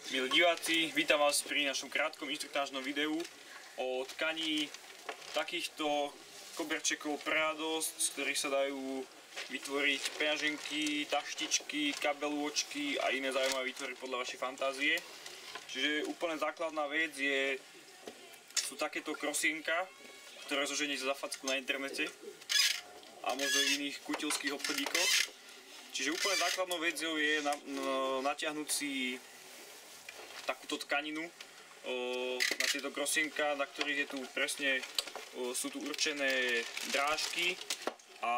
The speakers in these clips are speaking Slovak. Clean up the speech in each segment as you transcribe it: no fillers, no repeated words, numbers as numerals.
Milí diváci, vítam vás pri našom krátkom inštruktážnom videu o tkaní takýchto koberčekov pre radosť, z ktorých sa dajú vytvoriť peňaženky, taštičky, kabelôčky a iné zaujímavé výtvory podľa vašej fantázie. Čiže úplne základná vec sú takéto krosienka, ktoré zoženiete za facku na internete a možno v iných kutilských obchodíkoch. Čiže úplne základnou vecou je natiahnuť si takúto tkaninu na tieto krosienka, na ktorých je tu presne, sú tu určené drážky a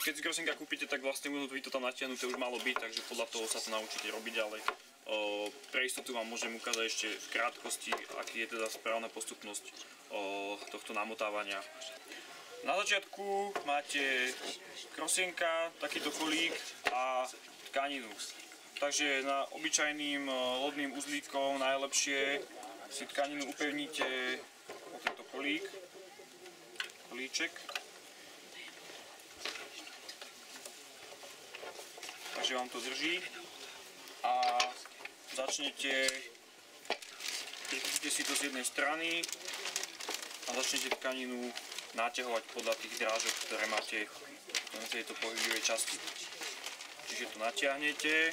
keď si krosienka kúpite, tak vlastne vy to tam natiahnuté už malo byť, takže podľa toho sa to naučíte robiť ďalej. Pre istotu vám môžem ukázať ešte v krátkosti, aký je teda správna postupnosť tohto namotávania. Na začiatku máte krosienka, takýto kolík a tkaninu. Takže na obyčajným lodným uzlíkom najlepšie si tkaninu upevníte o tento kolíček. Takže vám to drží a prichytíte si to z jednej strany a začnete tkaninu naťahovať podľa tých drážok, ktoré máte v tejto pohybivej časti. Čiže to natiahnete,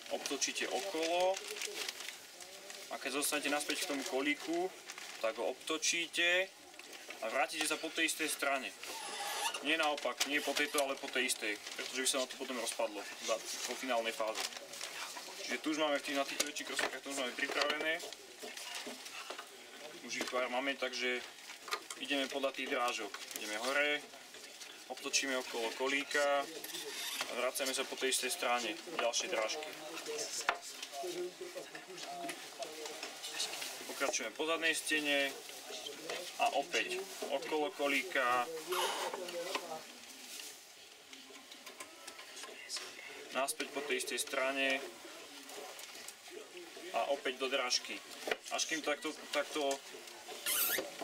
obtočíte okolo a keď zostanete naspäť k tomu kolíku, tak ho obtočíte a vrátite sa po tej istej strane. Nie naopak, nie po tejto, ale po tej istej, pretože by sa na to potom rozpadlo po finálnej fáze. Čiže tu už máme na týchto väčších krosienkách, to už máme pripravené. Už ich pár máme, takže ideme podľa tých drážok. Ideme hore, obtočíme okolo kolíka a vracame sa po tej istej strane, ďalšie drážky. Pokračujeme po zadnej stene a opäť okolo kolíka, naspäť po tej istej strane a opäť do drážky. Až kým takto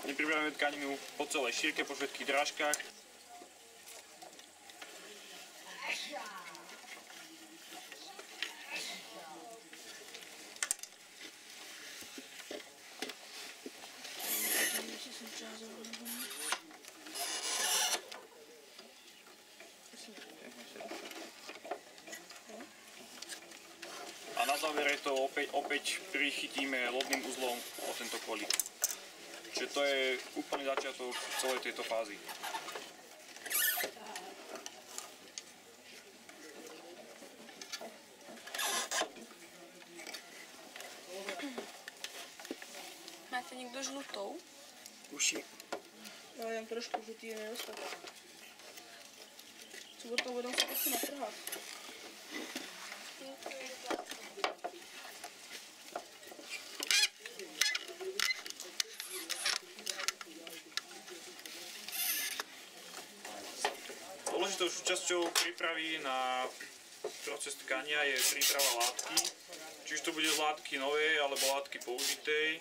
nepripravíme tkaninu po celej šírke, po všetkých drážkach. A na závere to opäť prichytíme lodným uzlom o tento kolík. Čiže to je úplný začiatok celej tejto fázy. Máte niekto žlutou? Uši. Ja jem trošku žlutý, je nedostatok. Potom budem sa asi natrhať. Dôležitou súčasťou prípravy na proces tkania je príprava látky. Či už to bude z látky novej alebo látky použitej.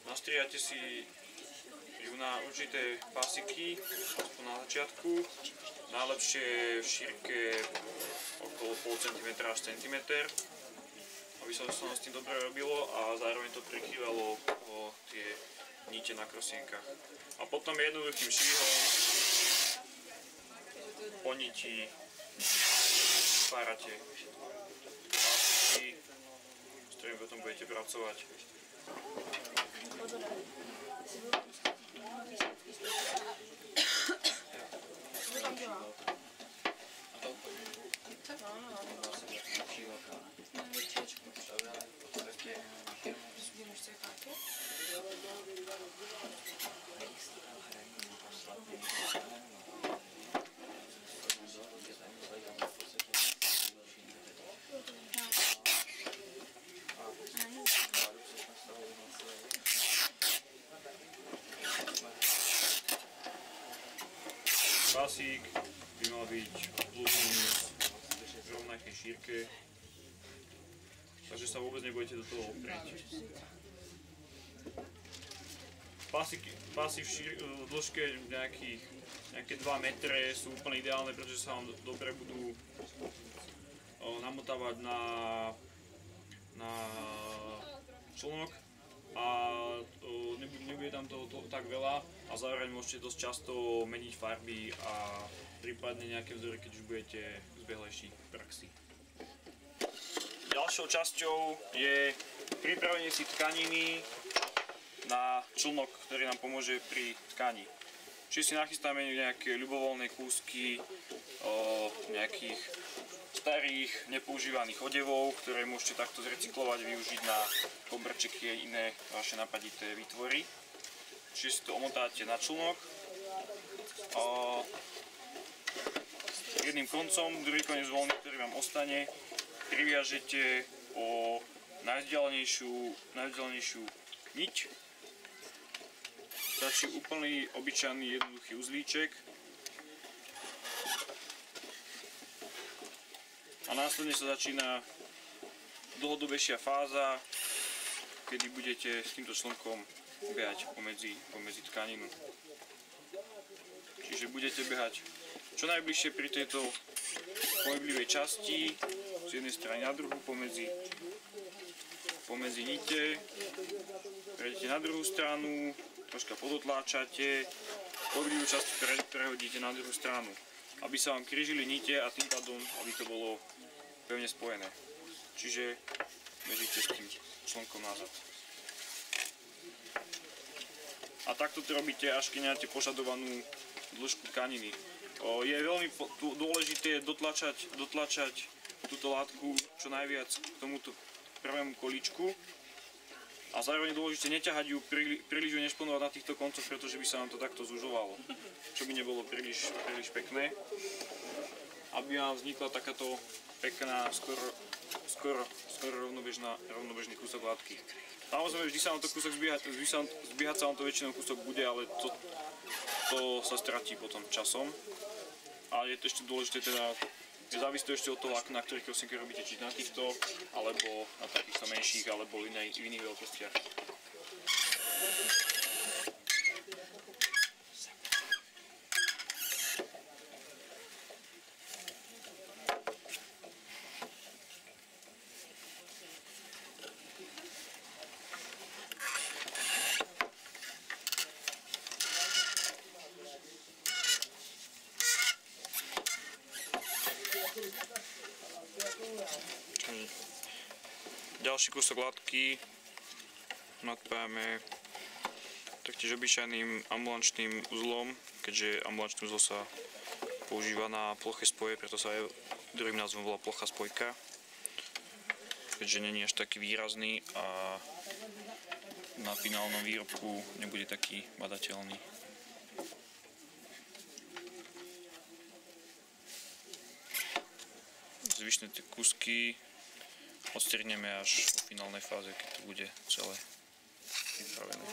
Nastriate si ju na určité pasiky, aspoň na začiatku. Najlepšie v šírke okolo pol centimetra až centimeter, aby sa s tým dobre robilo a zároveň to prikrývalo tie nite na krosienkach. A potom jednoduchým švihom po niti spárate pásiky, s ktorými potom budete pracovať. Pásík by mal byť plus minus v rovnakej šírke, takže sa vôbec nebudete do toho oprieť. Pásy v dĺžke nejaké 2 metre sú úplne ideálne, pretože sa vám dobre budú namotávať na na člnok a nebude tam toho tak veľa a zároveň môžete dosť často meniť farby a prípadne nejaké vzory, keď už budete zbehlejší v praxi. Ďalšou časťou je pripravenie si tkaniny na člnok, ktorý nám pomôže pri tkaní. Čiže si nachystáme nejaké ľubovoľné kúsky nejakých starých, nepoužívaných odevov, ktoré môžete takto zrecyklovať, využiť na koberčeky a iné vaše napadité výtvory. Čiže si to omotáte na člnok. Jedným koncom, druhý koniec voľný, ktorý vám ostane, priviažete o najvzdialenejšiu niť. Stačí úplný, obyčajný, jednoduchý uzlíček. A následne sa začína dlhodobejšia fáza, kedy budete s týmto člnkom behať pomedzi tkaninu. Čiže budete behať čo najbližšie pri tejto pohyblivej časti, z jednej strany na druhú, pomedzi nite, prejdete na druhú stranu, troška podotláčate, pohyblivú časť prehodíte na druhú stranu, aby sa vám krížili nite a tým pádom, aby to bolo pevne spojené. Čiže bežíte s tým člnkom nazad. A takto to robíte, až keď máte požadovanú dĺžku tkaniny. Je veľmi dôležité dotlačať túto látku čo najviac k tomuto prvému kolíčku. A zároveň je dôležité neťahať ju príliš ju nešponovať na týchto koncoch, pretože by sa nám to takto zužovalo. Čo by nebolo príliš pekné. Aby vám vznikla takáto pekná, skoro rovnobežný kúsok látky. Samozrejme, vždy sa vám to kúsok zbiehať sa vám to väčšinou kúsok bude, ale to sa stratí potom časom. A je to ešte dôležité teda, závisí to ešte od toho, na ktorých krosinkách robíte, či na týchto, alebo na takýchto menších, alebo v iných veľkostiach. Ďalší kúsok látky nadpájame taktiež obyčajným ambulančným uzlom, keďže ambulančný uzol sa používa na ploché spoje, preto sa aj druhým názvom volá plochá spojka, keďže nie je až taký výrazný a na finálnom výrobku nebude taký badateľný. Zvyšné tie kúsky odstrihneme až vo finálnej fáze, keď to bude celé pripravené.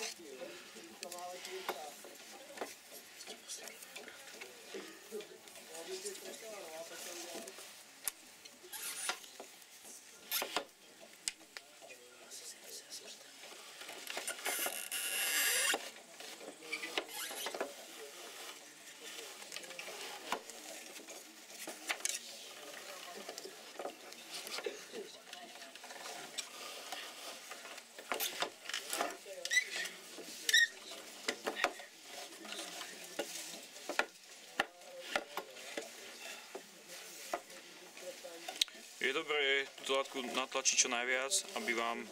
Je dobré túto látku natlačiť čo najviac, aby vám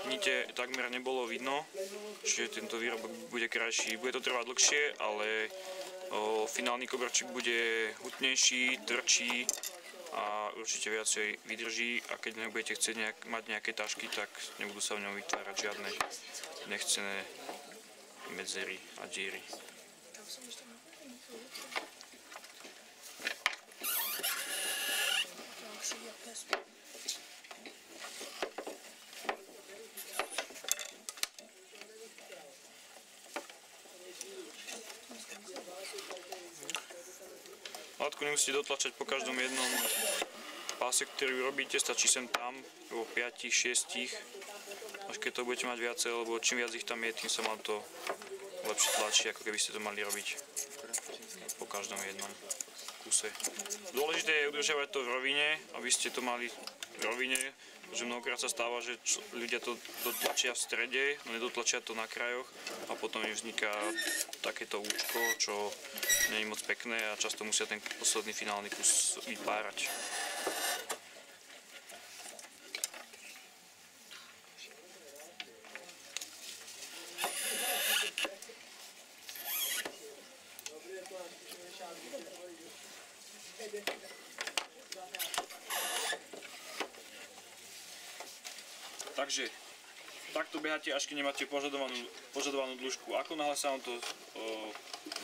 nite takmer nebolo vidno, čiže tento výrobok bude krajší. Bude to trvať dlhšie, ale finálny koberček bude hutnejší, tvrdší a určite viacej vydrží. A keď nebudete chcieť mať nejaké tašky, tak nebudú sa v ňom vytvárať žiadne nechcené medzery a diery. Látku nemusíte dotlačať po každom jednom páse, ktorý robíte, stačí sem tam, vo 5-6, až keď to budete mať viacej, lebo čím viac ich tam je, tým sa vám to lepšie tlačí, ako keby ste to mali robiť po každom jednom. kuse. Dôležité je udržiavať to v rovine, aby ste to mali v rovine, že mnohokrát sa stáva, že ľudia to dotlačia v strede, no nedotlačia to na krajoch a potom im vzniká takéto účko, čo nie je moc pekné a často musia ten posledný finálny kus vypárať. Takže takto beháte, až keď nemáte požadovanú dĺžku. Ako náhle sa vám to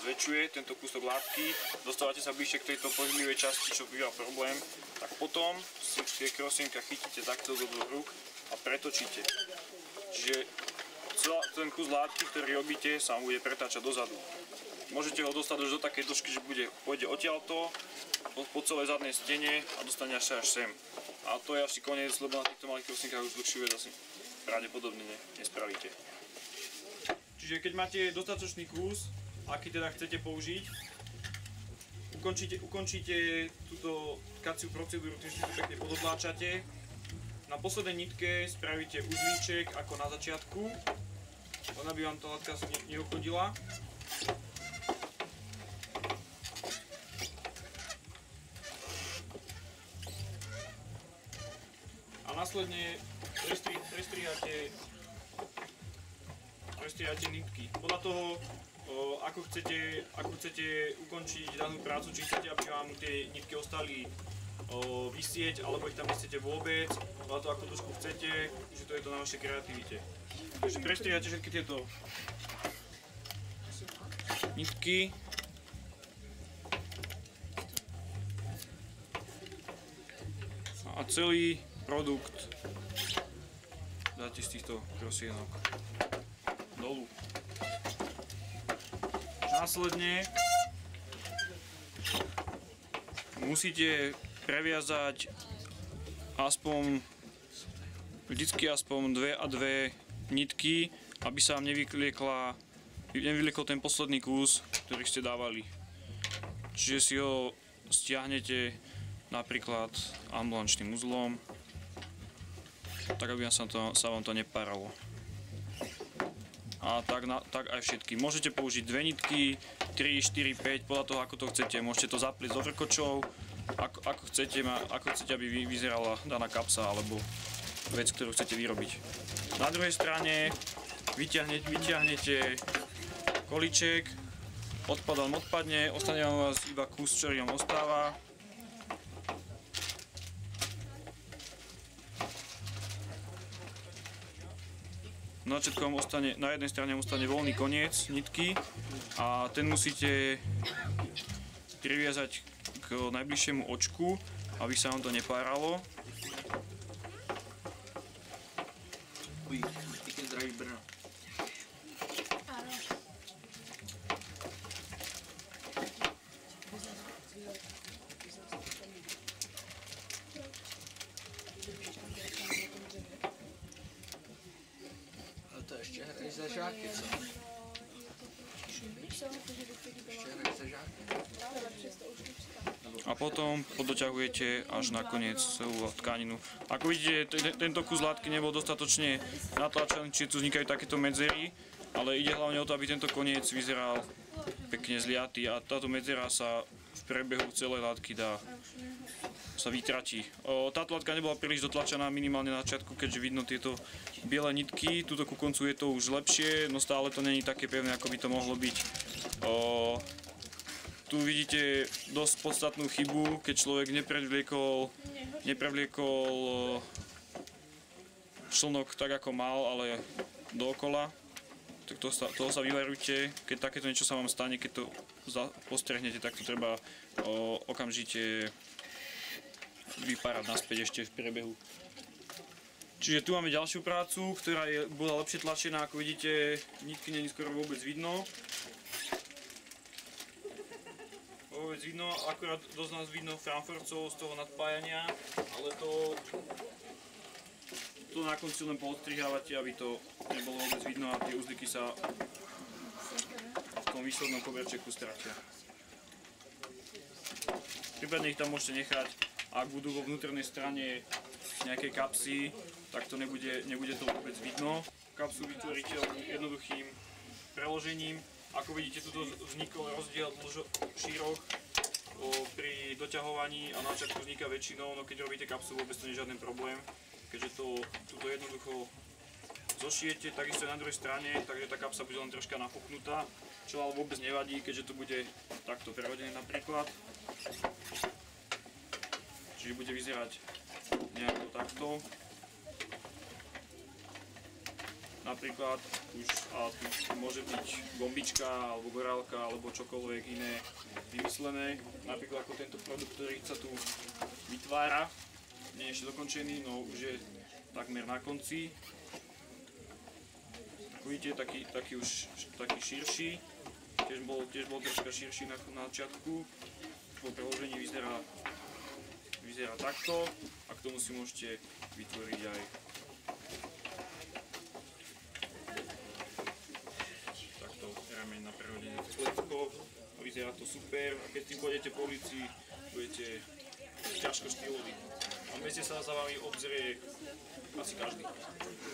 zväčšuje, tento kúsok látky, dostávate sa bližšie k tejto pohyblivej časti, čo býva problém, tak potom si tie krosienka chytíte takto do rúk a pretočíte. Čiže ten kus látky, ktorý robíte, sa vám bude pretáčať dozadu. Môžete ho dostať už do takej dĺžky, že pôjde odtiaľto po celej zadnej stene a dostane až sem. A to je asi koniec, lebo na týchto malých krosienkách už dlhšiu vec asi pravdepodobne nespravíte. Čiže keď máte dostatočný kus, aký teda chcete použiť, ukončíte túto tkaciu procedúru, tým, že to pekne podotláčate. Na poslednej nitke spravíte uzlíček ako na začiatku, len aby vám tá látka neuchodila. A následne prestrihate nitky. Podľa toho, ako chcete ukončiť danú prácu, či chcete, aby vám tie nitky ostali visieť, alebo ich tam nechcete vôbec, podľa toho, ako dĺžku chcete, že to je to na vašej kreativite. Takže prestrihate všetky tieto nitky. A celý produkt dáte z týchto krosienok dolu. Následne musíte previazať vždycky aspoň 2 a 2 nitky, aby sa vám nevyvliekol ten posledný kus, ktorý ste dávali. Čiže si ho stiahnete napríklad ambulančným uzlom, tak aby sa vám to nepáralo. A tak aj všetky. Môžete použiť 2 nitky, 3, 4, 5, podľa toho, ako to chcete. Môžete to zapliesť do vrkočov, ako chcete, aby vyzerala daná kapsa alebo vec, ktorú chcete vyrobiť. Na druhej strane vyťahnete kolíček, odpadne, ostane vám iba kus, ktorý vám ostáva. Na jednej strane ostane voľný koniec nitky a ten musíte priviazať k najbližšiemu očku, aby sa vám to nepáralo. To ještě hraj za žáky, co? Ještě hraj za žáky. A potom podoťahujete až na koniec celú tkaninu. Ako vidíte, tento kus látky nebol dostatočne natlačený, čiže tu vznikajú takéto medzery, ale ide hlavne o to, aby tento koniec vyzeral pekne zliatý a táto medzera sa v priebehu celej látky sa vytratí. Táto látka nebola príliš dotlačená minimálne na začiatku, keďže vidno tieto biele nitky. Tuto ku koncu je to už lepšie, no stále to není také pevné, ako by to mohlo byť. Tu vidíte dosť podstatnú chybu, keď človek neprevliekol člnok tak, ako mal, ale dookola. Tak toho sa vyvarujte. Keď takéto niečo sa vám stane, keď to postrehnete, tak to treba okamžite vypárať naspäť ešte v priebehu. Čiže tu máme ďalšiu prácu, ktorá bola lepšie tlačená. Ako vidíte, nitky není skoro vôbec vidno. Akurát dosť nás vidno frankfurtcov z toho nadpájania, ale to na konci len poodstrihávate, aby to nebolo vôbec vidno a tie uzlíky sa v tom výslednom koberčeku stratia. Prípadne ich tam môžete nechať, ak budú vo vnútornej strane nejakej kapsy, tak to nebude to vôbec vidno. Kapsu vytvoríte jednoduchým preložením. Ako vidíte, tu vznikol rozdiel šírok pri doťahovaní a na začiatku vzniká väčšinou, no keď robíte kapsu, vôbec to nie je žiaden problém, keďže túto jednoducho zošijete, takisto je na druhej strane, takže tá kapsa bude len troška napuknutá, čo ale vôbec nevadí, keďže to bude takto prehodené napríklad. Čiže bude vyzerať nejako takto. Napríklad už tu môže byť gombička, alebo gorálka, alebo čokoľvek iné vymyslené. Napríklad ako tento produkt, ktorý sa tu vytvára, nie je ešte dokončený, no už je takmer na konci. Ako vidíte, taký širší, tiež bol troška širší na začiatku. Po preložení vyzerá takto a k tomu si môžete vytvoriť aj takto remeň na prehodenie chlebko. Vyzerá to super a keď tým pôjdete po ulici, budete ťažko štýloví. A v meste sa za vami obzrie asi každý,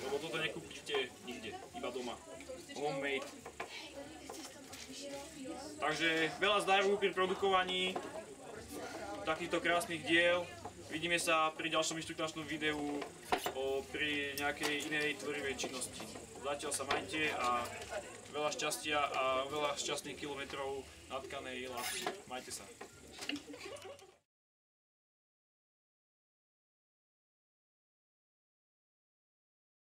lebo toto nekúpite nikde, iba doma. Homemade. Takže veľa zdaru pri produkovaní takýchto krásnych diel. Vidíme sa pri ďalšom inštruktážnom videu pri nejakej inej tvorivej činnosti. Zatiaľ sa majte a veľa šťastia a veľa šťastných kilometrov natkanej lásky. Majte sa.